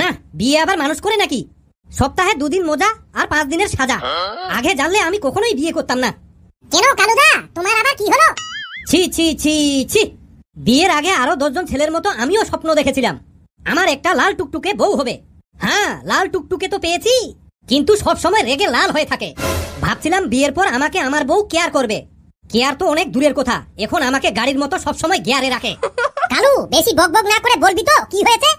না, বিয়ে আবার মানুষ করে নাকি? সপ্তাহে 2 দিন মজা আর 5 দিনের সাজা। আগে জানলে আমি কখনোই বিয়ে করতাম না। কেন কালুদা, তোমার আবার কি হলো? ছি ছি ছি ছি। বিয়ের আগে আরো 10 জন ছেলের মতো আমিও স্বপ্ন দেখেছিলাম আমার একটা লাল টুকটুকে বউ হবে। হ্যাঁ, লাল টুকটুকে তো পেয়েছি, কিন্তু সব সময় রেগে লাল হয়ে থাকে। ভাবছিলাম বিয়ের পর আমাকে আমার বউ কেয়ার করবে। কেয়ার তো অনেক দূরের কথা, এখন আমাকে গাড়ির মতো সব সময় গিয়ারে রাখে। কালু, বেশি বকবক না করে বলবি তো কি হয়েছে?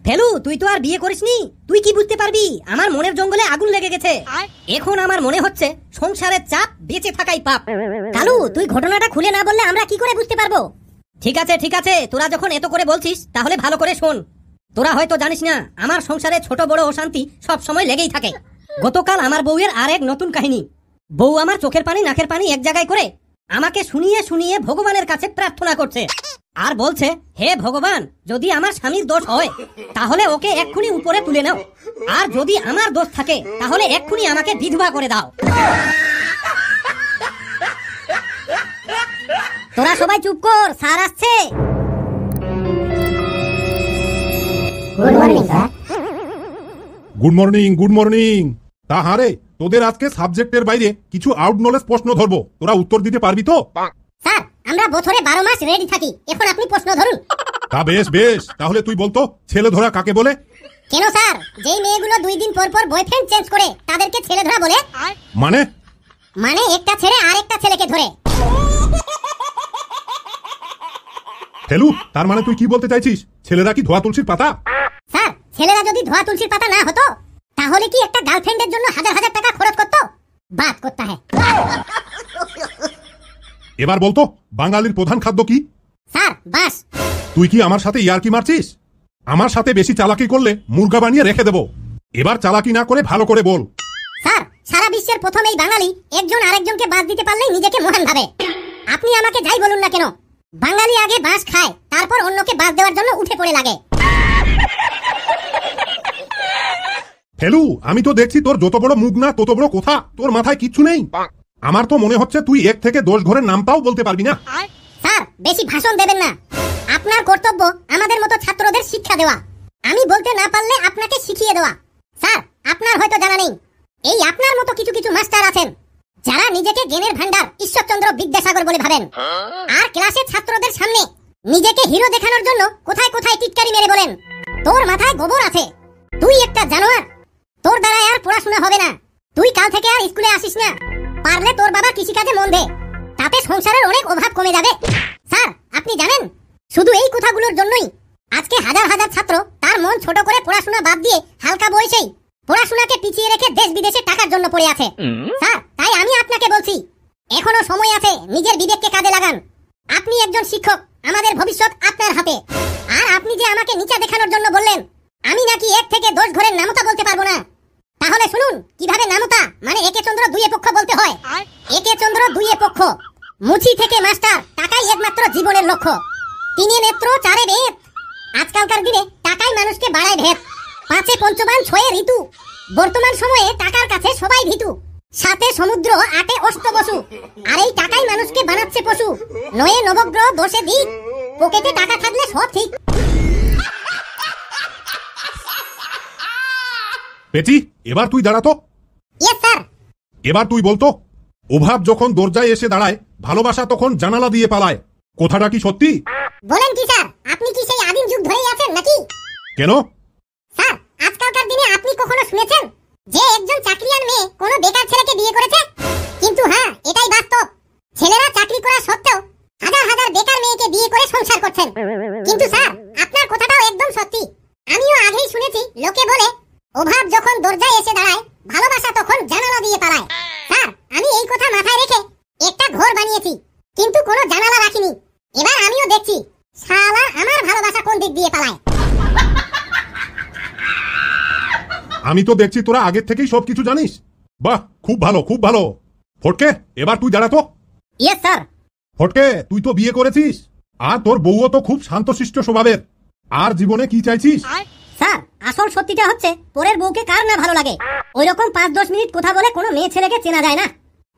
ফেলু, তুই তো আর বিয়ে করিসনি, তুই কি বুঝতে পারবি? আমার মনের জঙ্গলে আগুন লেগে গেছে। এখন আমার মনে হচ্ছে সংসারের চাপ বেঁচে থাকাই পাপ। কালু, তুই ঘটনাটা খুলে না বললে আমরা কি করে বুঝতে পারবো? ঠিক আছে ঠিক আছে, তোরা যখন এত করে বলছিস তাহলে ভালো করে শোন। তোরা হয়তো জানিস না, আমার সংসারে ছোট বড় অশান্তি সব সময় লেগেই থাকে। গতকাল আমার বউয়ের আরেক নতুন কাহিনী। বউ আমার চোখের পানি নাকের পানি এক জায়গায় করে আমাকে শুনিয়ে শুনিয়ে ভগবানের কাছে প্রার্থনা করছে, আর বলছে, হে ভগবান, যদি আমার স্বামীর দোষ হয় তাহলে ওকে এক্ষুনি উপরে তুলে নাও, আর যদি আমার দোষ থাকে তাহলে এক্ষুনি আমাকে বিধবা করে দাও। তোরা সবাই চুপ কর, স্যার আসছে। Good morning sir. Good morning, good morning. তা হারে, তোদের আজকে সাবজেক্টের বাইরে কিছু আউট নলেজ প্রশ্ন ধরবো, তোরা উত্তর দিতে পারবি তো? স্যার, আমরা বছরে 12 মাস রেডি থাকি, এখন আপনি প্রশ্ন ধরুন। তা বেশ বেশ, তাহলে তুই বলতো ছেলে ধরা কাকে বলে? কেন স্যার, যেই মেয়েগুলো 2 দিন পর পর বয়ফ্রেন্ড চেঞ্জ করে তাদেরকে ছেলে ধরা বলে। মানে? মানে একটা ছেলে আরেকটা ছেলেকে ধরে। ফেলু, তার মানে তুই কি বলতে চাইছিস? ছেলেরা কি ধোয়া তুলসীর পাতা? স্যার, ছেলেরা যদি ধোয়া তুলসীর পাতা না হতো তাহলে কি একটা গার্লফ্রেন্ডের জন্য হাজার হাজার টাকা খরচ করতো? বাত করতা হ্যায়। এবার বলতো বাঙালির প্রধান খাদ্য কি? স্যার, বাস। তুই কি আমার সাথে ইয়ার্কি মারছিস? আমার সাথে বেশি চালাকি করলে মুরগা বানিয়ে রেখে দেবো। এবার চালাকি না করে ভালো করে বল। স্যার, সারা বিশ্বের প্রথম এই বাঙালি একজন আরেকজনকে বাস দিতে পারলেই নিজেকে মহান ভাবে। আপনি আমাকে যাই বলুন না কেন, বাঙালি আগে বাস খায়, তারপর অন্যকে বাস দেওয়ার জন্য উঠে পড়ে লাগে। ফেলু, আমি তো দেখছি তোর যত বড় মুখ না তত বড় কথা, তোর মাথায় কিচ্ছু নেই। আমার তো মনে হচ্ছে তুই 1 থেকে 10 ঘরের নামটাও বলতে পারবি না। স্যার, বেশি ভাষণ দেবেন না। আপনার কর্তব্য আমাদের মতো ছাত্রদের শিক্ষা দেওয়া, আমি বলতে না পারলে আপনাকে শিখিয়ে দেওয়া। স্যার, আপনার হয়তো জানা নেই, এই আপনার মতো কিছু কিছু মাস্টার আছেন যারা নিজেকে জ্ঞানের ভান্ডার ঈশ্বরচন্দ্র বিদ্যাসাগর বলে ভাবেন, আর ক্লাসে ছাত্রদের সামনে নিজেকে হিরো দেখানোর জন্য কোথায় কোথায় টিটকারি মেরে বলেন, তোর মাথায় গোবর আছে, তুই একটা জানোয়ার, তোর দ্বারা আর পড়াশোনা হবে না, তুই কাল থেকে আর স্কুলে আসিস না, পারলে তোর বাবা কৃষিকাজে মন দে, তাতে সংসারের অনেক অভাব কমে যাবে। স্যার, আপনি জানেন, শুধু এই কথাগুলোর জন্যই আজকে হাজার হাজার ছাত্র তার মন ছোট করে পড়াশোনা বাদ দিয়ে হালকা বয়সেই পড়াশোনাকে পিছিয়ে রেখে দেশ বিদেশে টাকার জন্য পড়ে আছে। স্যার, তাই আমি আপনাকে বলছি, এখনো সময় আছে, নিজের বিবেককে কাজে লাগান। আপনি একজন শিক্ষক, আমাদের ভবিষ্যৎ আপনার হাতে। আর আপনি যে আমাকে নিচা দেখানোর জন্য বললেন আমি নাকি 1 থেকে 10 ঘরের নামতা বলতে পারবো না, তাহলে শুনুন কিভাবে নামতা মানে একে চন্দ্র দুইয়ে পক্ষ বলতে হয়। একে চন্দ্র দুইয়ে পক্ষ, মুছি থেকে মাস্টার, টাকাই একমাত্র জীবনের লক্ষ্য। 3 নেত্র 4 বেদ, আজকালকার দিনে টাকাই মানুষকে বাড়ায় ভেদ। 5 পঞ্চবান 6 ঋতু, বর্তমান সময়ে টাকার কাছে সবাই ভীতু। 7 সমুদ্র 8 অষ্টবসু, আর এই টাকাই মানুষকে বানাচ্ছে পশু। 9 নবগ্রহ 10 দিক, পকেটে টাকা থাকলে সব ঠিক। পেটি, এবার তুই দাঁড়াতো। Yes sir. এবার তুই বলতো, অভাব যখন দরজায় এসে দাঁড়ায়, ভালোবাসা তখন জানালা দিয়ে পালায়। কথাটা কি সত্যি? বলেন কি স্যার, আপনি কি সেই আদিম যুগ ধরেই আছেন নাকি? কেন? স্যার, আজকালকার দিনে আপনি কখনো শুনেছেন যে একজন চাকরিয়ান মেয়ে কোনো বেকার ছেলেকে বিয়ে করেছে? কিন্তু হ্যাঁ, এটাই বাস্তব। ছেলেরা চাকরি করা সত্ত্বেও হাজার হাজার বেকার মেয়েকে বিয়ে করে সংসার করছেন। কিন্তু স্যার, আপনার কথাটাও একদম সত্যি। আমিও আগেই শুনেছি, লোকে বলে অভাব যখন দরজায় এসে দাঁড়ায়, ভালোবাসা তখন জানালা দিয়ে পালায়। স্যার, আমি এই কথা মাথায় রেখে একটা ঘর বানিয়েছি, কিন্তু কোনো জানালা রাখিনি। এবার আমিও দেখছি শালা আমার ভালোবাসা কোন দিক দিয়ে পালায়। আমি তো দেখছি তোরা আগের থেকেই সবকিছু জানিস। বাহ, খুব ভালো খুব ভালো। ফটকে, এবার তুই দাঁড়াতো। Yes sir. ফটকে, তুই তো বিয়ে করেছিস, আর তোর বউও তো খুব শান্তশিষ্ট স্বভাবের। আর জীবনে কি চাইছিস? স্যার, আসল সত্যিটা হচ্ছে, পরের বউকে কার না ভালো লাগে। ওইরকম 5-10 মিনিট কথা বলে কোনো মেয়ে ছেলেকে চেনা যায় না।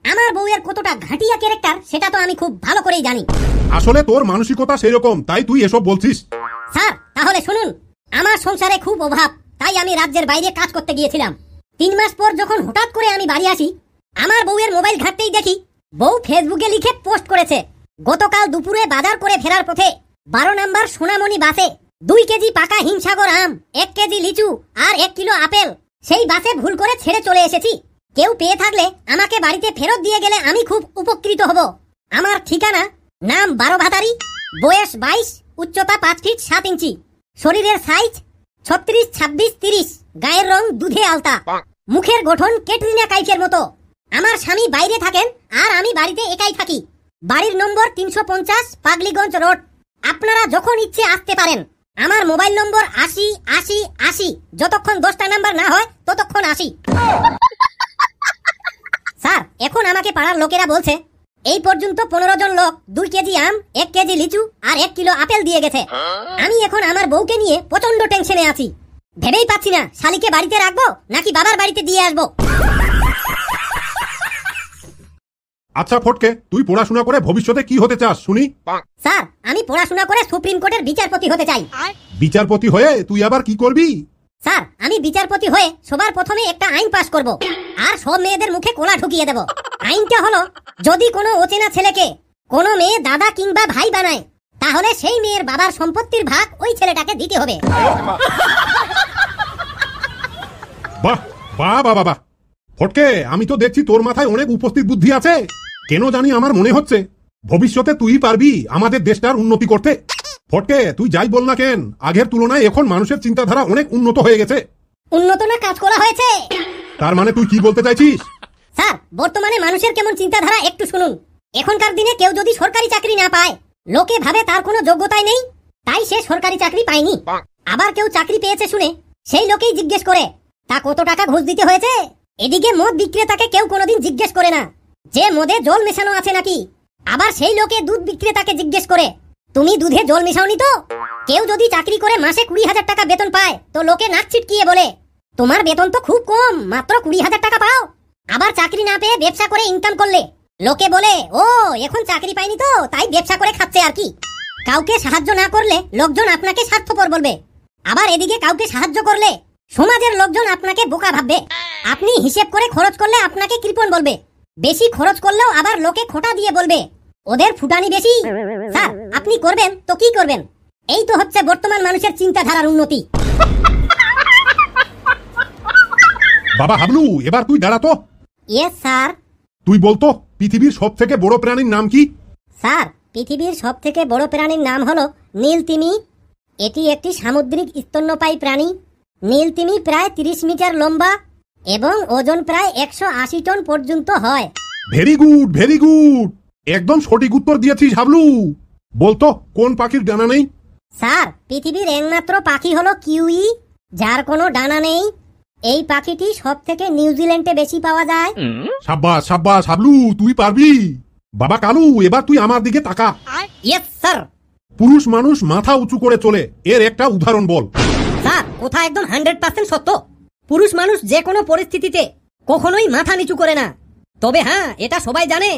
আমার বউয়ের কতটা ঘাটিয়া ক্যারেক্টার সেটা তো আমি খুব ভালো করেই জানি। আসলে তোর মানসিকতা সেই রকম, তাই তুই এসব বলছিস। স্যার, তাহলে শুনুন, আমার সংসারে খুব অভাব, তাই আমি রাজ্যের বাইরে কাজ করতে গিয়েছিলাম। 3 মাস পর যখন হঠাৎ করে আমি বাড়ি আসি, আমার বউয়ের মোবাইল ঘাঁটতেই দেখি বউ ফেসবুকে লিখে পোস্ট করেছে, গতকাল দুপুরে বাজার করে ফেরার পথে 12 নম্বর সোনামণি বাসে 2 কেজি পাকা হিমসাগর আম, 1 কেজি লিচু আর 1 কিলো আপেল সেই বাসে ভুল করে ছেড়ে চলে এসেছি। কেউ পেয়ে থাকলে আমাকে বাড়িতে ফেরত দিয়ে গেলে আমি খুব উপকৃত হব। আমার ঠিকানা, নাম 12 ভাতারি, বয়স 22, উচ্চতা 5 ফিট 7 ইঞ্চি, শরীরের সাইজ 36, 26, 30, গায়ের রং দুধে আলতা, মুখের গঠন ক্যাটরিনা কাইফের মতো। আমার স্বামী বাইরে থাকেন আর আমি বাড়িতে একাই থাকি। বাড়ির নম্বর 350 পাগলিগঞ্জ রোড। আপনারা যখন ইচ্ছে আসতে পারেন। আমার মোবাইল নম্বর 80 80 80। যতক্ষণ 10টা নাম্বার না হয় ততক্ষণ 80। স্যার, এখন আমাকে পাড়ার লোকেরা বলছে এই পর্যন্ত 15 জন লোক 2 কেজি আম, 1 কেজি লিচু আর 1 কিলো আপেল দিয়ে গেছে। আমি এখন আমার বউকে নিয়ে প্রচন্ড টেনশনে আছি। ভেবেই পাচ্ছি না শালিকে বাড়িতে রাখবো নাকি বাবার বাড়িতে দিয়ে আসবো। আচ্ছা ফটকে, তুই পড়াশোনা করে ভবিষ্যতে কি হতে চাস শুনি? স্যার, আমি পড়াশোনা করে সুপ্রিম কোর্টের বিচারপতি হতে চাই। বিচারপতি হয়ে তুই আবার কি করবি? স্যার, আমি বিচারপতি হয়ে সবার প্রথমে একটা আইন পাস করব আর সব মেয়েদের মুখে কোলা ঢুকিয়ে দেব। আইনটা হলো, যদি কোনো অচেনা ছেলেকে কোনো মেয়ে দাদা কিংবা ভাই বানায়, তাহলে সেই মেয়ের বাবার সম্পত্তির ভাগ ওই ছেলেটাকে দিতে হবে। বাহ বাহ বাহ বাহ! ফটকে, আমি তো দেখছি তোর মাথায় অনেক উপস্থিত বুদ্ধি আছে। কেন জানি আমার মনে হচ্ছে ভবিষ্যতে তুই পারবি আমাদের দেশটার উন্নতি করতে। ফটকে, তুই যাই বল না কেন, আগের তুলনায় এখন মানুষের চিন্তাধারা অনেক উন্নত হয়ে গেছে। উন্নত না কাজ করা হয়েছে? তার মানে তুই কি বলতে চাইছিস? স্যার, বর্তমানে মানুষের কেমন চিন্তাধারা একটু শুনুন। এখনকার দিনে কেউ যদি সরকারি চাকরি না পায়, লোকে ভাবে তার কোনো যোগ্যতাই নেই, তাই সে সরকারি চাকরি পায়নি। আবার কেউ চাকরি পেয়েছে শুনে সেই লোকেই জিজ্ঞেস করে তা কত টাকা ঘুষ দিতে হয়েছে। এদিকে মদ বিক্রেতাকে কেউ কোনোদিন জিজ্ঞেস করে না যে মদে জল মেশানো আছে নাকি। আবার সেই লোকে দুধ বিক্রেতাকে জিজ্ঞেস করে তুমি দুধে জল মেশাওনি তো। কেউ যদি চাকরি করে মাসে 20,000 টাকা বেতন পায়, তো লোকে নাক ছিটকিয়ে বলে তোমার বেতন তো খুব কম, মাত্র 20,000 টাকা পাও। আবার চাকরি না পেয়ে ব্যবসা করে ইনকাম করলে লোকে বলে ও এখন চাকরি পায়নি তো তাই ব্যবসা করে খাচ্ছে আর কি। কাউকে সাহায্য না করলে লোকজন আপনাকে স্বার্থপর বলবে। আবার এদিকে কাউকে সাহায্য করলে সমাজের লোকজন আপনাকে বোকা ভাববে। আপনি হিসেব করে খরচ করলে আপনাকে কৃপণ বলবে। বেশি খরচ করলেও আবার লোকে খোঁটা দিয়ে বলবে ওদের ফুটানি বেশি। স্যার, আপনি করবেন তো কি করবেন? এই তো হচ্ছে বর্তমান মানুষের চিন্তাধারার উন্নতি। বাবা হাবলু, এবার তুই দাঁড়া তো। Yes sir. তুই বলতো পৃথিবীর সব থেকে বড় প্রাণীর নাম কি? স্যার, পৃথিবীর সব থেকে বড় প্রাণীর নাম হলো নীল তিমি। এটি একটি সামুদ্রিক স্তন্যপায়ী প্রাণী। নীল তিমি প্রায় 30 মিটার লম্বা এবং ওজন প্রায় 180 টন পর্যন্ত হয়। ভেরি গুড, ভেরি গুড, একদম সঠিক উত্তর দিয়েছিস হাবলু। বলতো কোন পাখির ডানা নেই? স্যার, পৃথিবীর একমাত্র পাখি হলো কিউই, যার কোনো ডানা নেই। এই পাখিটি সব থেকে নিউজিল্যান্ডে বেশি পাওয়া যায়। সাব্বাস সাব্বাস হাবলু, তুই পারবি। বাবা কালু, এবার তুই আমার দিকে তাকা। Yes sir. পুরুষ মানুষ মাথা উঁচু করে চলে, এর একটা উদাহরণ বল। স্যার, কথা একদম 100% সত্য। পুরুষ মানুষ যে কোনো পরিস্থিতিতে কখনোই মাথা নিচু করে না। তবে হ্যাঁ, এটা সবাই জানে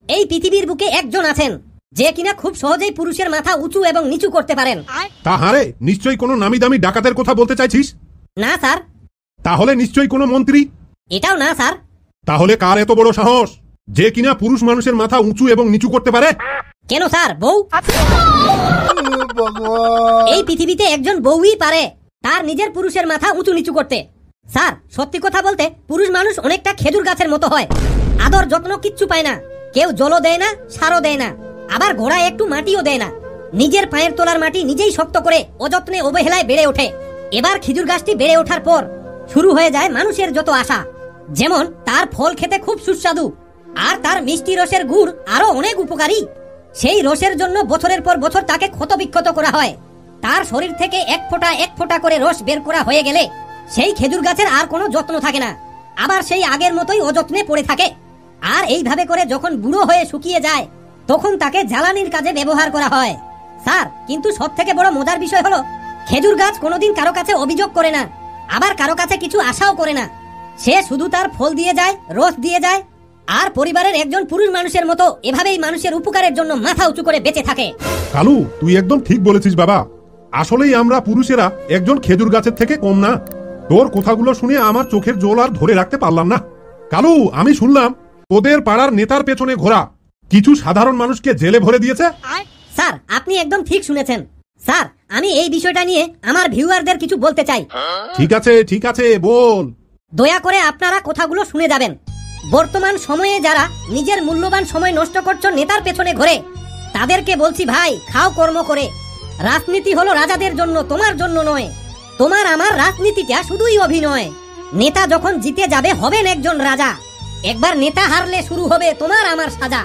এই পৃথিবীর বুকে একজন আছেন যে কিনা খুব সহজেই পুরুষের মাথা উঁচু এবং নিচু করতে পারেন। তা হারে, নিশ্চয়ই কোনো নামি দামি ডাকাতের কথা বলতে চাইছিস? না স্যার। তাহলে নিশ্চয়ই কোনো মন্ত্রী? এটাও না স্যার। তাহলে কার এত বড় সাহস যে কিনা পুরুষ মানুষের মাথা উঁচু এবং নিচু করতে পারে? কেন স্যার, বউ? এই পৃথিবীতে একজন বউই পারে তার নিজের পুরুষের মাথা উঁচু নিচু করতে। স্যার, সত্যি কথা বলতে পুরুষ মানুষ অনেকটা খেজুর গাছের মতো হয়। আদর যত্ন কিচ্ছু পায় না। কেউ জলও দেয় না, সারও দেয় না, আবার ঘোড়ায় একটু মাটিও দেয় না। নিজের পায়ের তলার মাটি নিজেই শক্ত করে অযত্নে অবহেলায় বেড়ে ওঠে। এবার খেজুর গাছটি বেড়ে ওঠার পর শুরু হয়ে যায় মানুষের যত আশা। যেমন তার ফল খেতে খুব সুস্বাদু, আর তার মিষ্টি রসের গুড় আরো অনেক উপকারী। সেই রসের জন্য বছরের পর বছর তাকে ক্ষতবিক্ষত করা হয়। তার শরীর থেকে এক ফোঁটা করে রস বের করা হয়ে গেলে সেই খেজুর গাছের আর কোনো যত্ন থাকে না, আবার সেই আগের মতোই অযত্নে পড়ে থাকে। আর এইভাবে করে যখন বুড়ো হয়ে শুকিয়ে যায় তখন তাকে জ্বালানির কাজে ব্যবহার করা হয়। স্যার, কিন্তু সব থেকে বড় মজার বিষয় হলো খেজুর গাছ কোনোদিন কারো কাছে অভিযোগ করে না, আবার কারো কাছে কিছু আশাও করে না। সে শুধু তার ফল দিয়ে যায়, রস দিয়ে যায়, আর পরিবারের একজন পুরুষ মানুষের মতো এভাবেই মানুষের উপকারের জন্য মাথা উঁচু করে বেঁচে থাকে। কালু, তুই একদম ঠিক বলেছিস বাবা। আসলেই আমরা পুরুষেরা একজন খেজুর গাছের থেকে কম না। তোর কথাগুলো শুনে আমার চোখের জল আর ধরে রাখতে পারলাম না। কালু, আমি শুনলাম তোদের পাড়ার নেতার পেছনে ঘোরা কিছু সাধারণ মানুষকে জেলে ভরে দিয়েছে। স্যার, আপনি একদম ঠিক শুনেছেন। স্যার, আমি এই বিষয়টা নিয়ে আমার ভিউয়ারদের কিছু বলতে চাই। ঠিক আছে, বল। দয়া করে আপনারা কথাগুলো শুনে যাবেন। বর্তমান সময়ে যারা নিজের মূল্যবান সময় নষ্ট করছো নেতার পেছনে ঘোরে, তাদেরকে বলছি ভাই, খাও কর্ম করে। রাজনীতি হলো রাজাদের জন্য, তোমার জন্য নয়। তোমার আমার রাজনীতিটা শুধুই অভিনয়। নেতা যখন জিতে যাবে হবেন একজন রাজা। একবার নেতা হারলে শুরু হবে তোমার আমার সাজা।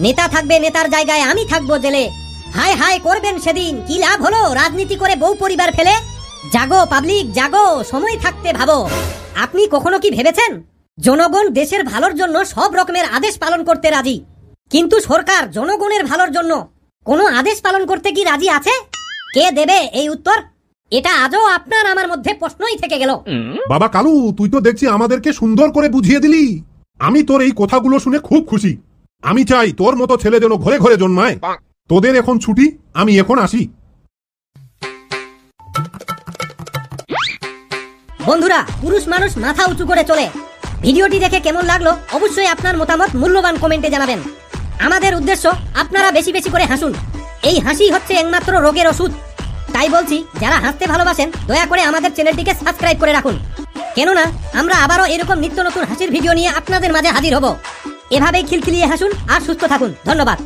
নেতা থাকবে নেতার জায়গায়, আমি থাকবো জেলে। হায় হায় করবেন সেদিন, কি লাভ হলো রাজনীতি করে বউ পরিবার ফেলে। জাগো পাবলিক জাগো, সময় থাকতে ভাবো। আপনি কখনো কি ভেবেছেন জনগণ দেশের ভালোর জন্য সব রকমের আদেশ পালন করতে রাজি, কিন্তু সরকার জনগণের ভালোর জন্য কোনো আদেশ পালন করতে কি রাজি আছে? কে দেবে এই উত্তর? এটা আজও আপনার আমার মধ্যে প্রশ্নই থেকে গেল। বাবা কালু, তুই তো দেখছি আমাদেরকে সুন্দর করে বুঝিয়ে দিলি। আমি তোর এই কথাগুলো শুনে খুব খুশি। আমি চাই তোর মতো ছেলে যেন ঘরে ঘরে জন্মায়। তোদের এখন ছুটি, আমি এখন আসি। বন্ধুরা, পুরুষ মানুষ মাথা উঁচু করে চলে। ভিডিওটি দেখে কেমন লাগলো অবশ্যই আপনার মতামত মূল্যবান কমেন্টে জানাবেন। আমাদের উদ্দেশ্য আপনারা বেশি বেশি করে হাসুন। এই হাসি হচ্ছে একমাত্র রোগের ওষুধ। তাই বলছি, যারা হাসতে ভালোবাসেন দয়া করে আমাদের চ্যানেলটিকে সাবস্ক্রাইব করে রাখুন। কেননা আমরা আবারও এরকম নিত্য নতুন হাসির ভিডিও নিয়ে আপনাদের মাঝে হাজির হব। এভাবেই খিলখিলিয়ে হাসুন আর সুস্থ থাকুন। ধন্যবাদ।